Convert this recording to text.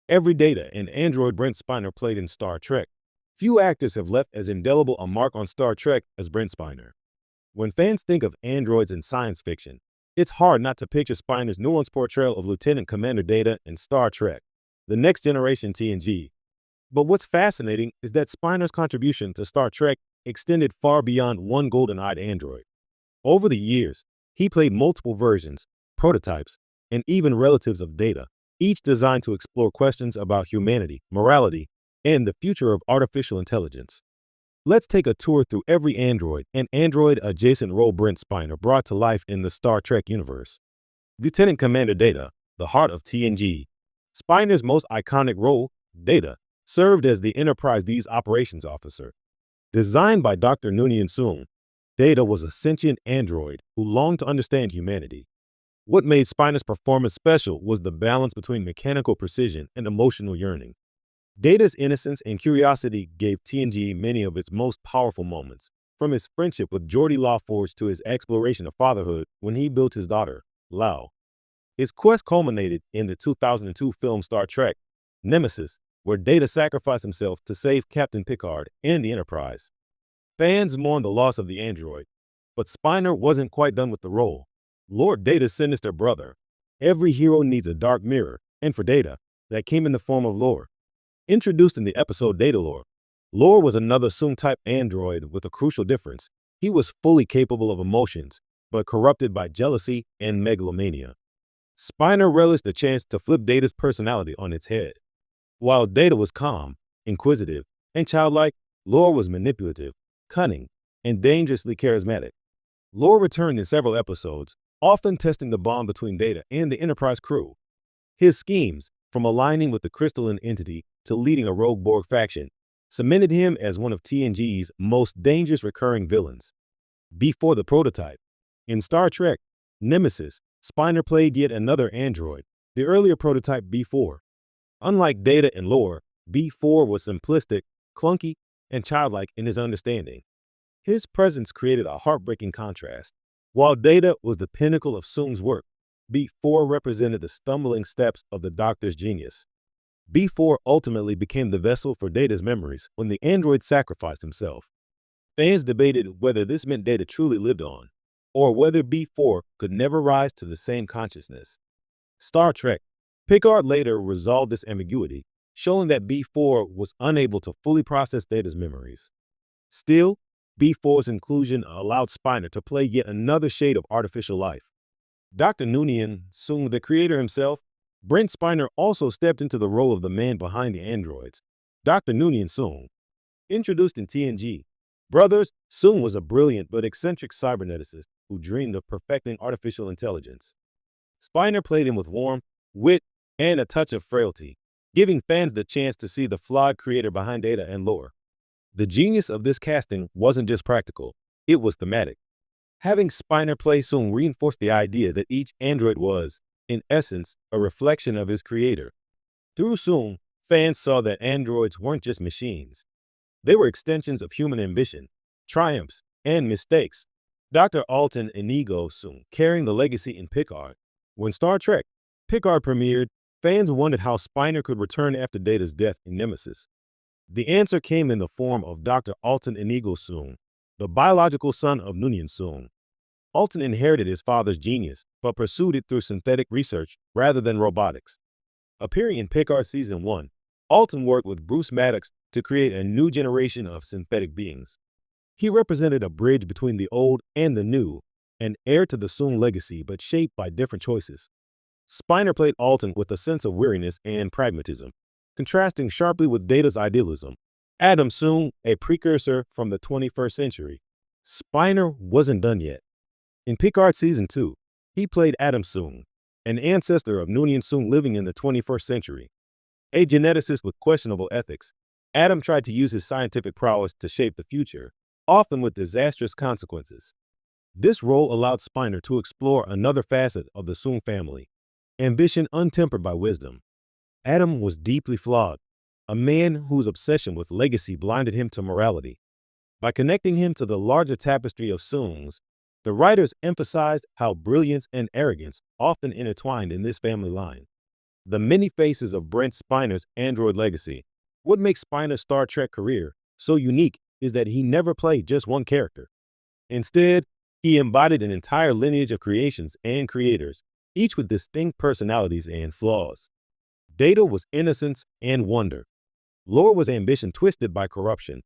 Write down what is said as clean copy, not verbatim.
Every Data and android Brent Spiner played in Star Trek. Few actors have left as indelible a mark on Star Trek as Brent Spiner. When fans think of androids in science fiction, it's hard not to picture Spiner's nuanced portrayal of Lieutenant Commander Data in Star Trek, The Next Generation TNG. But what's fascinating is that Spiner's contribution to Star Trek extended far beyond one golden-eyed android. Over the years, he played multiple versions, prototypes, and even relatives of Data, each designed to explore questions about humanity, morality, and the future of artificial intelligence. Let's take a tour through every android and android-adjacent role Brent Spiner brought to life in the Star Trek universe. Lieutenant Commander Data, the heart of TNG. Spiner's most iconic role, Data, served as the Enterprise D's operations officer. Designed by Dr. Noonien Soong, Data was a sentient android who longed to understand humanity. What made Spiner's performance special was the balance between mechanical precision and emotional yearning. Data's innocence and curiosity gave TNG many of its most powerful moments, from his friendship with Geordi LaForge to his exploration of fatherhood when he built his daughter, Lau. His quest culminated in the 2002 film Star Trek, Nemesis, where Data sacrificed himself to save Captain Picard and the Enterprise. Fans mourned the loss of the android, but Spiner wasn't quite done with the role. Lord Data's sinister brother. Every hero needs a dark mirror, and for Data, that came in the form of Lore. Introduced in the episode Data Lore, Lore was another Soong-type android with a crucial difference. He was fully capable of emotions, but corrupted by jealousy and megalomania. Spiner relished the chance to flip Data's personality on its head. While Data was calm, inquisitive, and childlike, Lore was manipulative, cunning, and dangerously charismatic. Lore returned in several episodes, often testing the bond between Data and the Enterprise crew. His schemes, from aligning with the crystalline entity to leading a rogue Borg faction, cemented him as one of TNG's most dangerous recurring villains. Before the prototype. In Star Trek, Nemesis, Spiner played yet another android, the earlier prototype B4. Unlike Data and Lore, B4 was simplistic, clunky, and childlike in his understanding. His presence created a heartbreaking contrast. While Data was the pinnacle of Soong's work, B4 represented the stumbling steps of the Doctor's genius. B4 ultimately became the vessel for Data's memories when the android sacrificed himself. Fans debated whether this meant Data truly lived on, or whether B4 could never rise to the same consciousness. Star Trek, Picard later resolved this ambiguity, showing that B4 was unable to fully process Data's memories. Still, B4's inclusion allowed Spiner to play yet another shade of artificial life. Dr. Noonien Soong, the creator himself, Brent Spiner also stepped into the role of the man behind the androids. Dr. Noonien Soong. Introduced in TNG, Brothers, Soong was a brilliant but eccentric cyberneticist who dreamed of perfecting artificial intelligence. Spiner played him with warmth, wit, and a touch of frailty, giving fans the chance to see the flawed creator behind Data and Lore. The genius of this casting wasn't just practical, it was thematic. Having Spiner play Soong reinforced the idea that each android was, in essence, a reflection of his creator. Through Soong, fans saw that androids weren't just machines. They were extensions of human ambition, triumphs, and mistakes. Dr. Alton Inigo Soong carrying the legacy in Picard. When Star Trek, Picard premiered, fans wondered how Spiner could return after Data's death in Nemesis. The answer came in the form of Dr. Alton Inigo Soong, the biological son of Noonien Soong. Alton inherited his father's genius, but pursued it through synthetic research rather than robotics. Appearing in Picard Season 1, Alton worked with Bruce Maddox to create a new generation of synthetic beings. He represented a bridge between the old and the new, an heir to the Soong legacy but shaped by different choices. Spiner played Alton with a sense of weariness and pragmatism, contrasting sharply with Data's idealism. Adam Soong, a precursor from the 21st century. Spiner wasn't done yet. In Picard Season 2, he played Adam Soong, an ancestor of Noonien Soong living in the 21st century. A geneticist with questionable ethics, Adam tried to use his scientific prowess to shape the future, often with disastrous consequences. This role allowed Spiner to explore another facet of the Soong family, ambition untempered by wisdom. Adam was deeply flawed, a man whose obsession with legacy blinded him to morality. By connecting him to the larger tapestry of Soongs, the writers emphasized how brilliance and arrogance often intertwined in this family line. The many faces of Brent Spiner's android legacy. What makes Spiner's Star Trek career so unique is that he never played just one character. Instead, he embodied an entire lineage of creations and creators, each with distinct personalities and flaws. Data was innocence and wonder. Lore was ambition twisted by corruption,